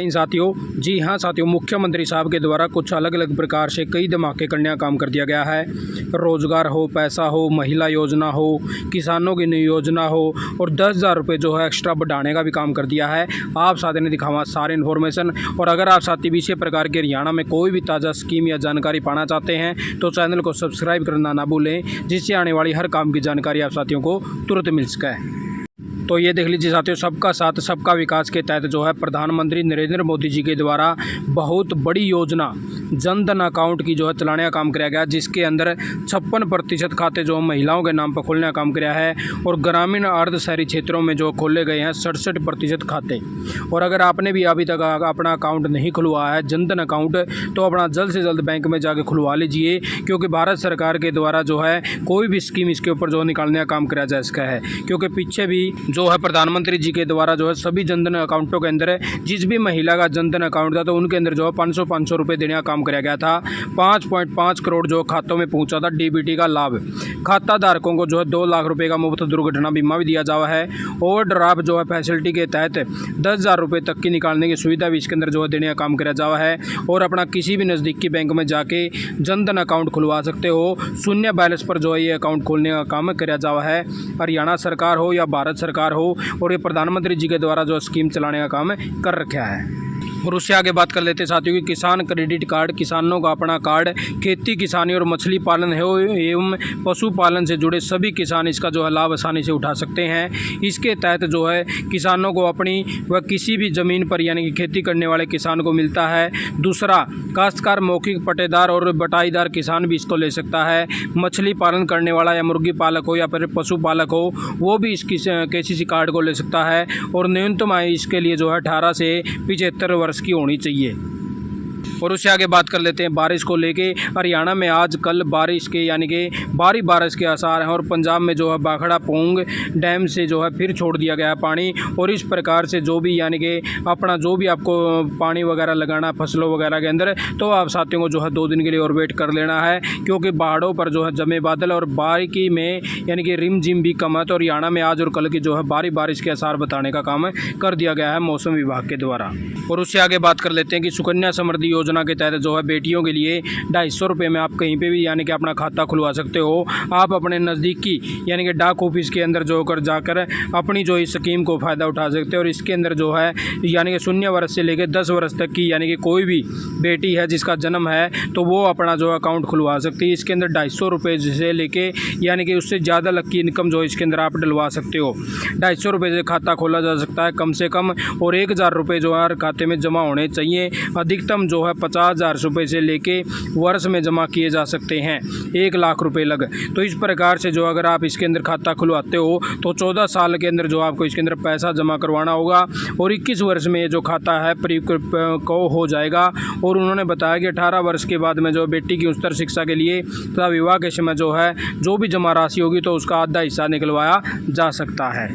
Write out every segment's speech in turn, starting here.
नहीं साथियों, जी हाँ साथियों, मुख्यमंत्री साहब के द्वारा कुछ अलग अलग प्रकार से कई धमाके करने का काम कर दिया गया है। रोज़गार हो, पैसा हो, महिला योजना हो, किसानों की योजना हो और 10,000 रुपये जो है एक्स्ट्रा बढ़ाने का भी काम कर दिया है। आप साथी ने दिखावा सारे इन्फॉर्मेशन। और अगर आप साथी भी इसी प्रकार के हरियाणा में कोई भी ताज़ा स्कीम या जानकारी पाना चाहते हैं तो चैनल को सब्सक्राइब करना ना भूलें, जिससे आने वाली हर काम की जानकारी आप साथियों को तुरंत मिल सके। तो ये देख लीजिए साथियों, सबका साथ सबका विकास के तहत जो है प्रधानमंत्री नरेंद्र मोदी जी के द्वारा बहुत बड़ी योजना जन धन अकाउंट की जो है चलाने का काम किया गया, जिसके अंदर 56% खाते जो महिलाओं के नाम पर खोलने का काम किया है और ग्रामीण अर्ध शहरी क्षेत्रों में जो खोले गए हैं 67% खाते। और अगर आपने भी अभी तक अपना अकाउंट नहीं खुलवाया है जन धन अकाउंट, तो अपना जल्द से जल्द बैंक में जाके खुलवा लीजिए, क्योंकि भारत सरकार के द्वारा जो है कोई भी स्कीम इसके ऊपर जो निकालने का काम किया जा सका है। क्योंकि पीछे भी जो है प्रधानमंत्री जी के द्वारा जो है सभी जनधन अकाउंटों के अंदर जिस भी महिला का जनधन अकाउंट था तो उनके अंदर जो है 500 रुपये देने का काम किया गया था। 5.5 करोड़ जो खातों में पहुंचा था डीबीटी का लाभ। खाता धारकों को जो है 2 लाख रुपए का मुफ्त दुर्घटना बीमा भी दिया जावा है। ओवरड्राफ्ट जो है फैसिलिटी के तहत 10,000 रुपये तक की निकालने की सुविधा भी इसके अंदर जो है देने का काम किया जावा है। और अपना किसी भी नज़दीकी बैंक में जाके जनधन अकाउंट खुलवा सकते हो। शून्य बैलेंस पर जो है ये अकाउंट खोलने का काम किया जावा है। हरियाणा सरकार हो या भारत सरकार हो, और ये प्रधानमंत्री जी के द्वारा जो स्कीम चलाने का काम कर रखा है। और उससे आगे बात कर लेते हैं साथियों कि किसान क्रेडिट कार्ड, किसानों का अपना कार्ड, खेती किसानी और मछली पालन है एवं पशुपालन से जुड़े सभी किसान इसका जो है लाभ आसानी से उठा सकते हैं। इसके तहत जो है किसानों को अपनी व किसी भी ज़मीन पर यानी कि खेती करने वाले किसान को मिलता है। दूसरा, काश्तकार, मौखिक पट्टेदार और बटाईदार किसान भी इसको ले सकता है। मछली पालन करने वाला या मुर्गी पालक हो या फिर पशुपालक हो, वो भी इस KCC कार्ड को ले सकता है। और न्यूनतम आयु इसके लिए जो है 18 से 75 वर्ष की होनी चाहिए। और उससे आगे बात कर लेते हैं बारिश को लेके। हरियाणा में आज कल बारिश के यानी कि भारी बारिश के आसार हैं और पंजाब में जो है भाखड़ा पोंग डैम से जो है फिर छोड़ दिया गया है पानी। और इस प्रकार से जो भी यानी कि अपना जो भी आपको पानी वगैरह लगाना फसलों वगैरह के अंदर, तो आप साथियों को जो है 2 दिन के लिए और वेट कर लेना है, क्योंकि पहाड़ों पर जो है जमे बादल और बारिकी में यानी कि रिमझिम भी कम है। तो हरियाणा में आज और कल की जो है भारी बारिश के आसार बताने का काम कर दिया गया है मौसम विभाग के द्वारा। और उससे आगे बात कर लेते हैं कि सुकन्या समृद्धि योजना के तहत जो है बेटियों के लिए 250 रुपये में आप कहीं पे भी यानी कि अपना खाता खुलवा सकते हो। आप अपने नज़दीकी यानी कि डाक ऑफिस के अंदर जो कर जाकर अपनी जो इस स्कीम को फ़ायदा उठा सकते हो। और इसके अंदर जो है यानी कि 0 वर्ष से लेकर 10 वर्ष तक की यानी कि कोई भी बेटी है जिसका जन्म है तो वो अपना जो अकाउंट खुलवा सकती है। इसके अंदर 250 रुपये से लेके यानी कि उससे ज़्यादा लग की इनकम जो है इसके अंदर आप डलवा सकते हो। 250 रुपये से खाता खोला जा सकता है कम से कम, और 1,000 रुपये जो है खाते में जमा होने चाहिए। अधिकतम जो है 50,000 रुपये से लेके वर्ष में जमा किए जा सकते हैं 1 लाख रुपए लग। तो इस प्रकार से जो अगर आप इसके अंदर खाता खुलवाते हो तो 14 साल के अंदर जो आपको इसके अंदर पैसा जमा करवाना होगा और 21 वर्ष में ये जो खाता है को हो जाएगा। और उन्होंने बताया कि 18 वर्ष के बाद में जो बेटी की उच्चतर शिक्षा के लिए तथा विवाह के समय जो है जो भी जमा राशि होगी तो उसका आधा हिस्सा निकलवाया जा सकता है।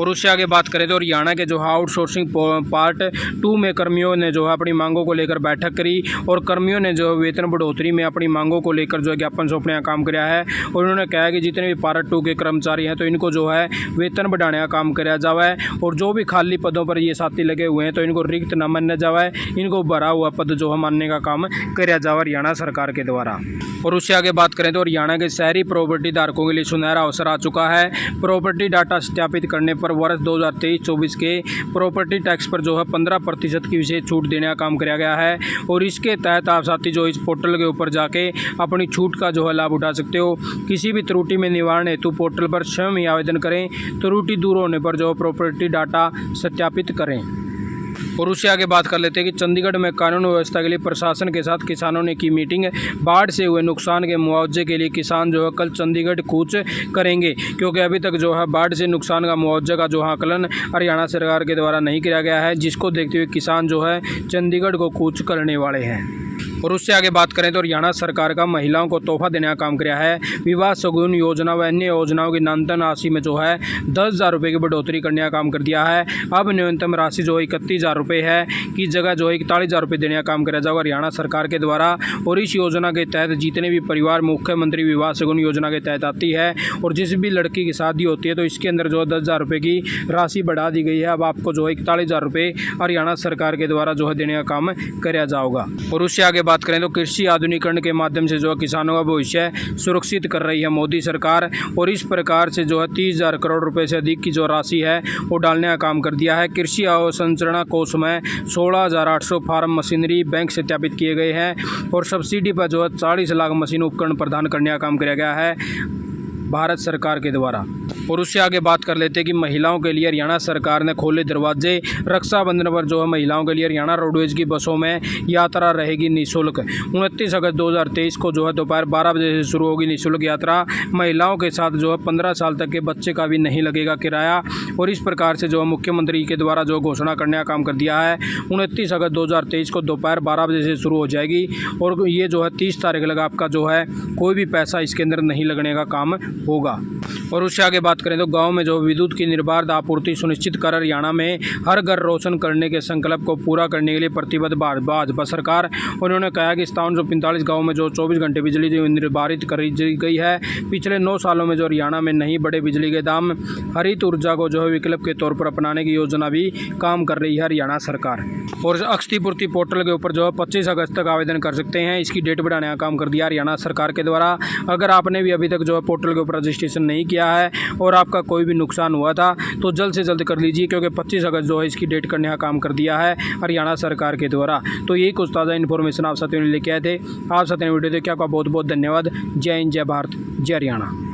और उससे आगे बात करें तो हरियाणा के जो है आउटसोर्सिंग पार्ट 2 में कर्मियों ने जो है अपनी मांगों को लेकर बैठक करी और कर्मियों ने जो वेतन बढ़ोतरी में अपनी मांगों को लेकर जो है ज्ञापन सौंपने का काम किया है। और उन्होंने कहा कि जितने भी पार्ट 2 के कर्मचारी हैं तो इनको जो है वेतन बढ़ाने का काम किया जावा है। और जो भी खाली पदों पर ये साथी लगे हुए हैं तो इनको रिक्त न मानने जावा है, इनको भरा हुआ पद जो है मानने का काम किया जावा हरियाणा सरकार के द्वारा। और उससे आगे बात करें तो हरियाणा के शहरी प्रॉपर्टी धारकों के लिए सुनहरा अवसर आ चुका है। प्रॉपर्टी डाटा सत्यापित करने पर वर्ष 2023-24 के प्रॉपर्टी टैक्स पर जो है 15% की विशेष छूट देने का काम किया गया है। और इसके तहत आप साथी जो इस पोर्टल के ऊपर जाके अपनी छूट का जो है लाभ उठा सकते हो। किसी भी त्रुटि में निवारण हेतु पोर्टल पर स्वयं ही आवेदन करें। त्रुटि दूर होने पर जो प्रॉपर्टी डाटा सत्यापित करें। और उससे आगे बात कर लेते हैं कि चंडीगढ़ में कानून व्यवस्था के लिए प्रशासन के साथ किसानों ने की मीटिंग। बाढ़ से हुए नुकसान के मुआवजे के लिए किसान जो है कल चंडीगढ़ कूच करेंगे, क्योंकि अभी तक जो है बाढ़ से नुकसान का मुआवजे का जो आकलन हरियाणा सरकार के द्वारा नहीं किया गया है, जिसको देखते हुए किसान जो है चंडीगढ़ को कूच करने वाले हैं। और उससे आगे बात करें तो हरियाणा सरकार का महिलाओं को तोहफा देने का काम किया है। विवाह शगुन योजना व अन्य योजनाओं की न्यूनतम राशि में जो है 10,000 रुपये की बढ़ोतरी करने का काम कर दिया है। अब न्यूनतम राशि जो है 31,000 रुपये है की जगह जो है 41,000 रुपये देने का काम किया जाएगा हरियाणा सरकार के द्वारा। और इस योजना के तहत जितने भी परिवार मुख्यमंत्री विवाह शगुन योजना के तहत आती है और जिस भी लड़की की शादी होती है तो इसके अंदर जो है 10,000 रुपये की राशि बढ़ा दी गई है। अब आपको जो है 41,000 रुपये हरियाणा सरकार के द्वारा जो है देने का काम किया जाएगा। और उससे आगे बात करें तो कृषि आधुनिकीकरण के माध्यम से जो है किसानों का भविष्य सुरक्षित कर रही है मोदी सरकार। और इस प्रकार से जो है 30,000 करोड़ रुपए से अधिक की जो राशि है वो डालने का काम कर दिया है। कृषि अवसंरचना कोष में 16,800 फार्म मशीनरी बैंक सत्यापित किए गए हैं और सब्सिडी पर जो है 40 लाख मशीन उपकरण प्रदान करने का काम किया गया है भारत सरकार के द्वारा। और उससे आगे बात कर लेते हैं कि महिलाओं के लिए हरियाणा सरकार ने खोले दरवाजे। रक्षाबंधन पर जो है महिलाओं के लिए हरियाणा रोडवेज की बसों में यात्रा रहेगी निःशुल्क। 29 अगस्त 2023 को जो है दोपहर 12 बजे से शुरू होगी निःशुल्क यात्रा। महिलाओं के साथ जो है 15 साल तक के बच्चे का भी नहीं लगेगा किराया। और इस प्रकार से जो है मुख्यमंत्री के द्वारा जो घोषणा करने का काम कर दिया है। 29 अगस्त 2023 को दोपहर 12 बजे से शुरू हो जाएगी और ये जो है 30 तारीख लगा आपका जो है कोई भी पैसा इसके अंदर नहीं लगने का काम होगा। और उससे आगे बात करें तो गांव में जो विद्युत की निर्बाध आपूर्ति सुनिश्चित कर हरियाणा में हर घर रोशन करने के संकल्प को पूरा करने के लिए प्रतिबद्ध भाजपा सरकार। उन्होंने कहा कि 5745 गाँव में जो 24 घंटे बिजली निर्धारित करी गई है। पिछले 9 सालों में जो हरियाणा में नहीं बढ़े बिजली के दाम। हरित ऊर्जा को जो है विकल्प के तौर पर अपनाने की योजना भी काम कर रही है हरियाणा सरकार। और क्षतिपूर्ति पोर्टल के ऊपर जो है 25 अगस्त तक आवेदन कर सकते हैं। इसकी डेट बढ़ाने का काम कर दिया हरियाणा सरकार के द्वारा। अगर आपने भी अभी तक जो है पोर्टल के ऊपर रजिस्ट्रेशन नहीं किया है और आपका कोई भी नुकसान हुआ था तो जल्द से जल्द कर लीजिए, क्योंकि 25 अगस्त जो है इसकी डेट करने का काम कर दिया है हरियाणा सरकार के द्वारा। तो यही कुछ ताज़ा इन्फॉर्मेशन आप साथियों ने लेके आए थे। आप साथियों ने वीडियो देखिए, आपका बहुत बहुत धन्यवाद। जय हिंद, जय भारत, जय हरियाणा।